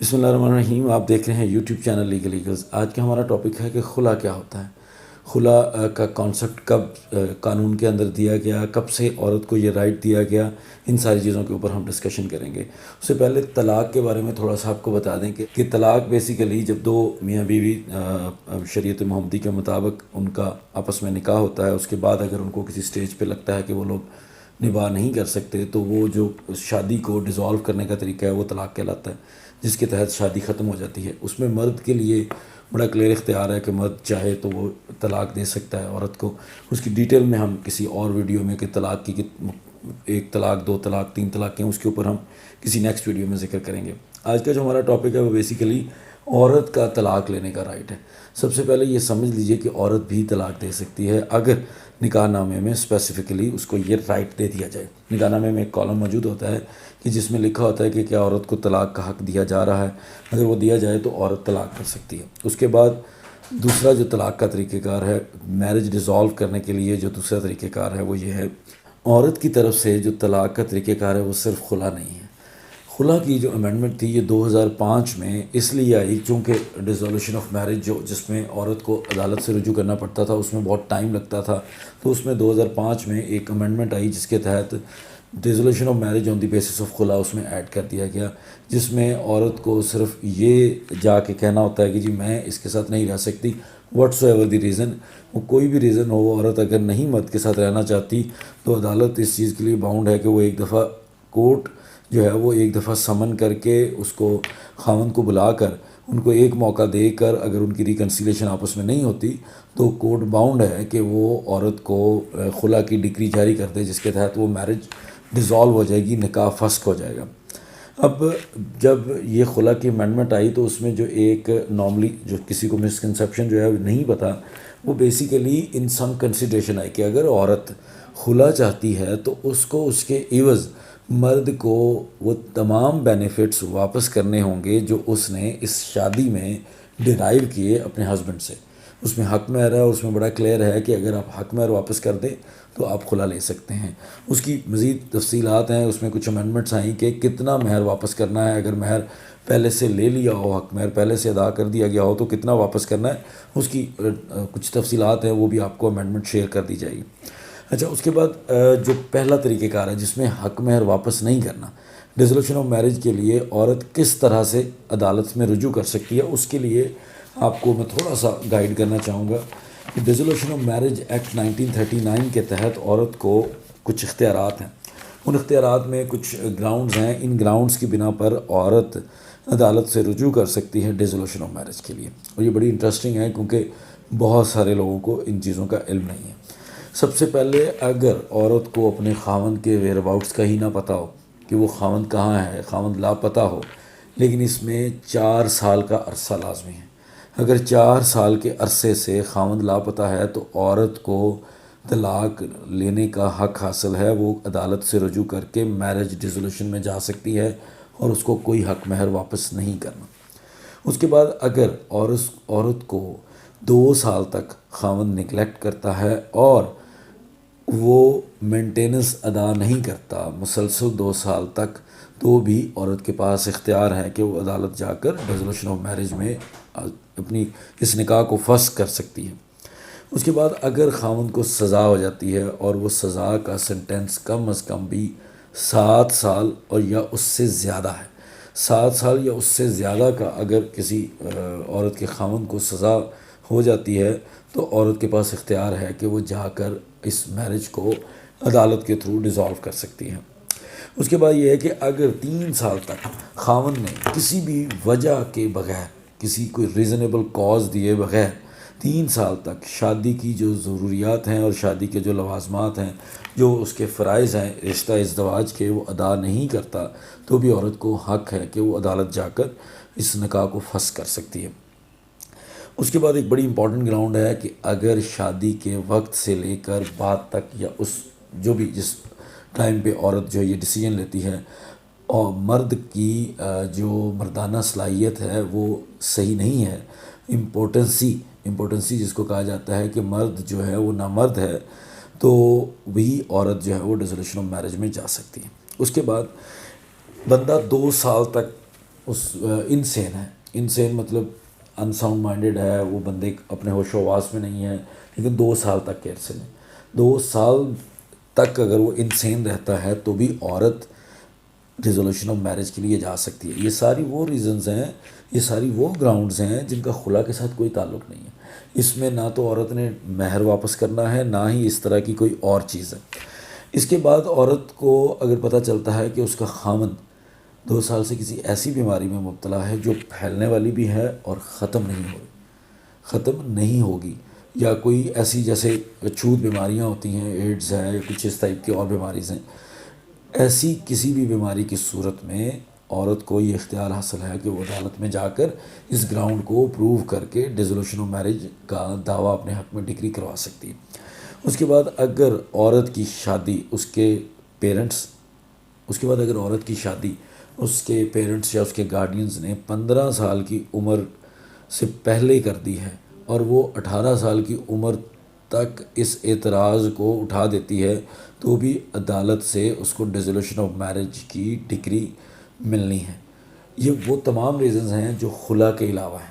بسم اللہ الرحمن الرحیم. آپ دیکھ رہے ہیں یوٹیوب چینل لیگل ایگلز. آج کا ہمارا ٹاپک ہے کہ خلا کیا ہوتا ہے. خلا کا کانسیپٹ کب قانون کے اندر دیا گیا، کب سے عورت کو یہ رائٹ دیا گیا، ان ساری چیزوں کے اوپر ہم ڈسکشن کریں گے. اس سے پہلے طلاق کے بارے میں تھوڑا سا آپ کو بتا دیں کہ طلاق بیسیکلی جب دو میاں بیوی شریعت محمدی کے مطابق ان کا آپس میں نکاح ہوتا ہے، اس کے بعد اگر ان کو کسی سٹیج پہ لگتا ہے کہ وہ لوگ نباہ نہیں کر سکتے تو وہ جو شادی کو ڈیزالو کرنے کا طریقہ ہے وہ طلاق کہلاتا ہے، جس کے تحت شادی ختم ہو جاتی ہے. اس میں مرد کے لیے بڑا کلیئر اختیار ہے کہ مرد چاہے تو وہ طلاق دے سکتا ہے عورت کو. اس کی ڈیٹیل میں ہم کسی اور ویڈیو میں کہ طلاق کی ایک طلاق، دو طلاق، تین طلاقیں، اس کے اوپر ہم کسی نیکسٹ ویڈیو میں ذکر کریں گے. آج کا جو ہمارا ٹاپک ہے وہ بیسیکلی عورت کا طلاق لینے کا رائٹ ہے. سب سے پہلے یہ سمجھ لیجئے کہ عورت بھی طلاق دے سکتی ہے اگر نکاح نامے میں اسپیسیفکلی اس کو یہ رائٹ دے دیا جائے. نکاح نامے میں ایک کالم موجود ہوتا ہے کہ جس میں لکھا ہوتا ہے کہ کیا عورت کو طلاق کا حق دیا جا رہا ہے. اگر وہ دیا جائے تو عورت طلاق کر سکتی ہے. اس کے بعد دوسرا جو طلاق کا طریقہ کار ہے، میرج ڈیزالو کرنے کے لیے جو دوسرا طریقہ کار ہے وہ یہ ہے، عورت کی طرف سے جو طلاق کا طریقہ کار ہے وہ صرف خلا نہیں ہے. خلا کی جو امینڈمنٹ تھی یہ 2005 میں اس لیے آئی چونکہ ڈیزولوشن آف میرج جس میں عورت کو عدالت سے رجوع کرنا پڑتا تھا اس میں بہت ٹائم لگتا تھا، تو اس میں 2005 میں ایک امینڈمنٹ آئی جس کے تحت dissolution of marriage on the basis of خلا اس میں ایڈ کر دیا گیا، جس میں عورت کو صرف یہ جا کے کہنا ہوتا ہے کہ جی میں اس کے ساتھ نہیں رہ سکتی، واٹس ایور دی ریزن، وہ کوئی بھی ریزن ہو. وہ عورت اگر نہیں مرد کے ساتھ رہنا چاہتی تو عدالت اس چیز کے لیے باؤنڈ ہے کہ وہ ایک دفعہ کورٹ جو ہے وہ ایک دفعہ سمن کر کے اس کو خاوند کو بلا کر ان کو ایک موقع دے کر اگر ان کی ریکنسیلیشن آپس میں نہیں ہوتی تو کورٹ باؤنڈ ہے کہ وہ عورت کو خلا کی ڈگری جاری کر دے، جس کے تحت وہ میرج ڈیزالو ہو جائے گی، نکاح فسخ ہو جائے گا. اب جب یہ خلا کی امینڈمنٹ آئی تو اس میں جو ایک نارملی جو کسی کو مسکنسیپشن جو ہے نہیں پتہ، وہ بیسیکلی ان سم کنسیڈریشن آئی کہ اگر عورت خلا چاہتی ہے تو اس کو اس کے عوض مرد کو وہ تمام بینیفٹس واپس کرنے ہوں گے جو اس نے اس شادی میں ڈرائیو کیے اپنے ہسبینڈ سے. اس میں حق مہر ہے اور اس میں بڑا کلیئر ہے کہ اگر آپ حق مہر واپس کر دیں تو آپ خلا لے سکتے ہیں. اس کی مزید تفصیلات ہیں، اس میں کچھ امینڈمنٹس آئیں کہ کتنا مہر واپس کرنا ہے، اگر مہر پہلے سے لے لیا ہو، حق مہر پہلے سے ادا کر دیا گیا ہو تو کتنا واپس کرنا ہے. اس کی کچھ تفصیلات ہیں وہ بھی آپ کو امینڈمنٹ شیئر کر دی جائے گی. اچھا، اس کے بعد جو پہلا طریقہ کار ہے جس میں حق مہر واپس نہیں کرنا، ڈیزولوشن آف میرج کے لیے عورت کس طرح سے عدالت میں رجوع کر سکتی ہے، اس کے لیے آپ کو میں تھوڑا سا گائیڈ کرنا چاہوں گا کہ ڈیزولوشن آف میرج ایکٹ 1939 کے تحت عورت کو کچھ اختیارات ہیں. ان اختیارات میں کچھ گراؤنڈز ہیں، ان گراؤنڈز کی بنا پر عورت عدالت سے رجوع کر سکتی ہے ڈیزولوشن آف میرج کے لیے. اور یہ بڑی انٹرسٹنگ ہے کیونکہ بہت سارے لوگوں کو ان چیزوں کا علم نہیں ہے. سب سے پہلے اگر عورت کو اپنے خاوند کے ویئر اباؤٹس کا ہی نہ پتہ ہو کہ وہ خاوند کہاں ہے، خاوند لاپتہ ہو، لیکن اس میں 4 سال کا عرصہ لازمی ہے. اگر 4 سال کے عرصے سے خاوند لاپتہ ہے تو عورت کو طلاق لینے کا حق حاصل ہے. وہ عدالت سے رجوع کر کے میرج ڈیزولوشن میں جا سکتی ہے اور اس کو کوئی حق مہر واپس نہیں کرنا. اس کے بعد اگر عورت کو 2 سال تک خاوند نگلیکٹ کرتا ہے اور وہ مینٹیننس ادا نہیں کرتا مسلسل 2 سال تک، تو بھی عورت کے پاس اختیار ہے کہ وہ عدالت جا کر ڈیزولوشن آف میرج میں اپنی اس نکاح کو فسخ کر سکتی ہے. اس کے بعد اگر خاوند کو سزا ہو جاتی ہے اور وہ سزا کا سنٹینس کم از کم بھی 7 سال اور یا اس سے زیادہ ہے، 7 سال یا اس سے زیادہ کا اگر کسی عورت کے خاوند کو سزا ہو جاتی ہے تو عورت کے پاس اختیار ہے کہ وہ جا کر اس میرج کو عدالت کے تھرو ڈیزالو کر سکتی ہے. اس کے بعد یہ ہے کہ اگر 3 سال تک خاوند نے کسی بھی وجہ کے بغیر، کسی کوئی ریزنیبل کاز دیے بغیر 3 سال تک شادی کی جو ضروریات ہیں اور شادی کے جو لوازمات ہیں، جو اس کے فرائض ہیں رشتہ ازدواج کے، وہ ادا نہیں کرتا، تو بھی عورت کو حق ہے کہ وہ عدالت جا کر اس نکاح کو فسخ کر سکتی ہے. اس کے بعد ایک بڑی امپورٹنٹ گراؤنڈ ہے کہ اگر شادی کے وقت سے لے کر بعد تک یا اس جو بھی جس ٹائم پہ عورت جو یہ ڈیسیجن لیتی ہے اور مرد کی جو مردانہ صلاحیت ہے وہ صحیح نہیں ہے، امپورٹنسی جس کو کہا جاتا ہے کہ مرد جو ہے وہ نامرد ہے، تو وہی عورت جو ہے وہ ڈیزولوشن آف میرج میں جا سکتی ہے. اس کے بعد بندہ 2 سال تک اس انسین ہے. انسین مطلب انساؤنڈ مائنڈیڈ ہے، وہ بندے اپنے ہوش و حواس میں نہیں ہے، لیکن 2 سال تک کے عرصے میں 2 سال تک اگر وہ انسین رہتا ہے تو بھی عورت ریزولوشن آف میرج کے لیے جا سکتی ہے. یہ ساری وہ ریزنز ہیں، یہ ساری وہ گراؤنڈز ہیں جن کا خلا کے ساتھ کوئی تعلق نہیں ہے. اس میں نہ تو عورت نے مہر واپس کرنا ہے، نہ ہی اس طرح کی کوئی اور چیز ہے. اس کے بعد عورت کو اگر پتہ چلتا ہے کہ اس کا خامند 2 سال سے کسی ایسی بیماری میں مبتلا ہے جو پھیلنے والی بھی ہے اور ختم نہیں ہوگی، یا کوئی ایسی جیسے چھوت بیماریاں ہوتی ہیں، ایڈز ہے یا کچھ اس ٹائپ کی اور بیماریز ہیں، ایسی کسی بھی بیماری کی صورت میں عورت کو یہ اختیار حاصل ہے کہ وہ عدالت میں جا کر اس گراؤنڈ کو پروو کر کے ڈیزولوشن آف میرج کا دعویٰ اپنے حق میں ڈگری کروا سکتی ہے. اس کے بعد اگر عورت کی شادی اس کے پیرنٹس یا اس کے گارڈینز نے 15 سال کی عمر سے پہلے کر دی ہے اور وہ 18 سال کی عمر تک اس اعتراض کو اٹھا دیتی ہے، تو بھی عدالت سے اس کو ڈیزولوشن آف میرج کی ڈگری ملنی ہے. یہ وہ تمام ریزنز ہیں جو خلا کے علاوہ ہیں.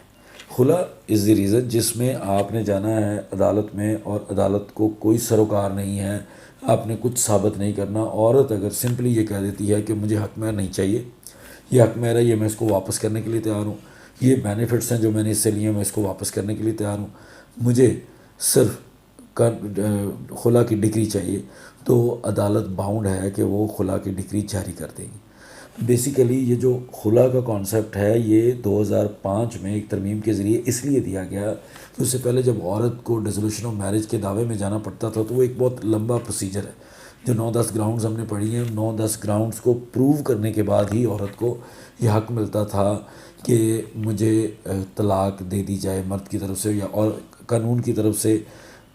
خلا از دی ریزن جس میں آپ نے جانا ہے عدالت میں اور عدالت کو کوئی سروکار نہیں ہے، آپ نے کچھ ثابت نہیں کرنا. عورت اگر سمپلی یہ کہہ دیتی ہے کہ مجھے حق مہر نہیں چاہیے، یہ حق مہر ہے، یہ میں اس کو واپس کرنے کے لیے تیار ہوں، یہ بینیفٹس ہیں جو میں نے اس سے لیے ہیں میں اس کو واپس کرنے کے لیے تیار ہوں، مجھے صرف خلا کی ڈگری چاہیے، تو عدالت باؤنڈ ہے کہ وہ خلا کی ڈگری جاری کر دے گی. بیسیکلی یہ جو خلا کا کانسیپٹ ہے یہ 2005 میں ایک ترمیم کے ذریعے اس لیے دیا گیا کہ اس سے پہلے جب عورت کو ڈیزولوشن آف میرج کے دعوے میں جانا پڑتا تھا تو وہ ایک بہت لمبا پروسیجر ہے. جو 9-10 گراؤنڈز ہم نے پڑھی ہیں، 9-10 گراؤنڈز کو پروو کرنے کے بعد ہی عورت کو یہ حق ملتا تھا کہ مجھے طلاق دے دی جائے مرد کی طرف سے، یا اور قانون کی طرف سے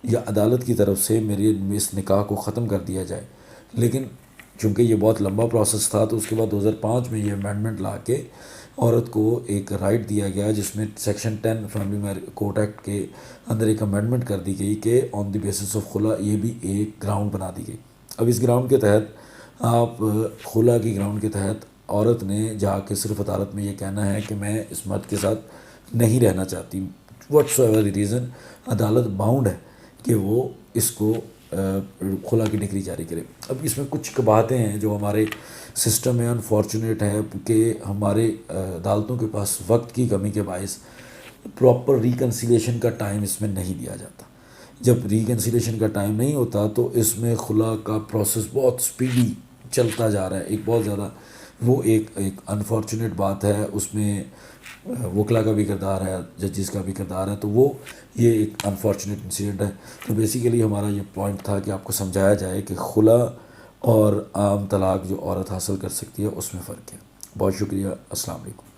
یا عدالت کی طرف سے میرے اس نکاح کو ختم کر دیا جائے. لیکن چونکہ یہ بہت لمبا پروسیس تھا تو اس کے بعد 2005 میں یہ امینڈمنٹ لا کے عورت کو ایک رائٹ دیا گیا، جس میں سیکشن 10 فیملی کورٹ ایکٹ کے اندر ایک امینڈمنٹ کر دی گئی کہ آن دی بیسس آف خلا یہ بھی ایک گراؤنڈ بنا دی گئی. اب اس گراؤنڈ کے تحت آپ خلا کی گراؤنڈ کے تحت عورت نے جا کے صرف عدالت میں یہ کہنا ہے کہ میں اس مرد کے ساتھ نہیں رہنا چاہتی، واٹس ایور دی ریزن، عدالت باؤنڈ ہے کہ وہ اس کو خلا کی ڈگری جاری کرے. اب اس میں کچھ باتیں ہیں جو ہمارے سسٹم میں انفارچونیٹ ہے کہ ہمارے عدالتوں کے پاس وقت کی کمی کے باعث پراپر ریکنسیلیشن کا ٹائم اس میں نہیں دیا جاتا. جب ریکنسیلیشن کا ٹائم نہیں ہوتا تو اس میں خلا کا پروسیس بہت سپیڈی چلتا جا رہا ہے. ایک بہت زیادہ وہ ایک انفارچونیٹ بات ہے. اس میں وکلا کا بھی کردار ہے، ججز کا بھی کردار ہے، تو وہ یہ ایک انفارچونیٹ انسیڈنٹ ہے. تو بیسیکلی ہمارا یہ پوائنٹ تھا کہ آپ کو سمجھایا جائے کہ خلا اور عام طلاق جو عورت حاصل کر سکتی ہے اس میں فرق ہے. بہت شکریہ. السلام علیکم.